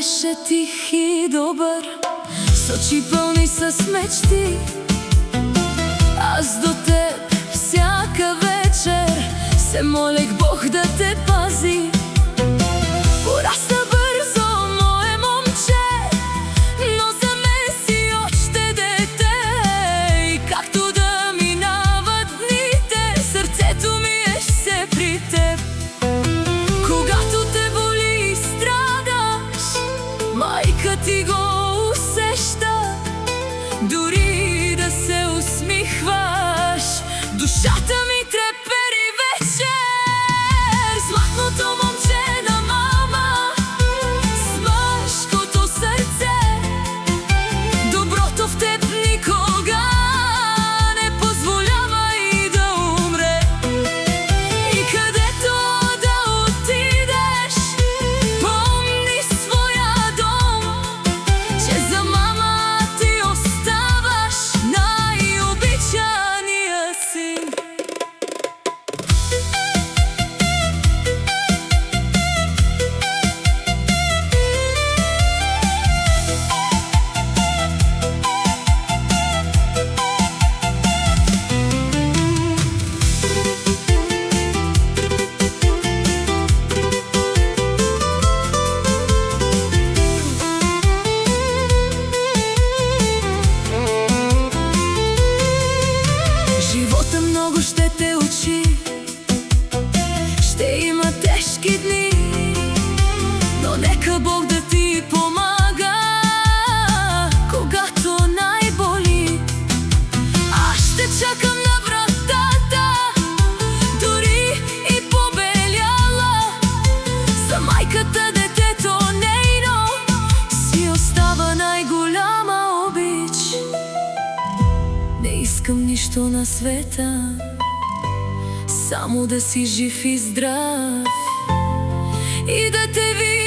беше тих и добър, с очи пълни с мечти. Аз до теб всяка вечер се молех Бог да те пази. Порасна бързо, мое момче, но за мен си още дете. И както да минават дните, сърцето ми е все при теб. Когато те боли и страдаш, майка ти го усеща. Дори да се усмихваш, душата ми трепери вечер. Златното момче на мама, с мъжкото сърце. Доброто в теб никога не позволява и да умре. И където да отидеш, помни своя дом, че за мама ти оставаш най-обичания син. Живота много ще те учи, ще има тежки дни, но нека Бог да ти помага, когато най-боли. Аз ще чакам на вратата, дори и побеляла. За майката детето нейно си остава най-голяма обич. Не искам нищо на света, само да си жив и здрав и да те видя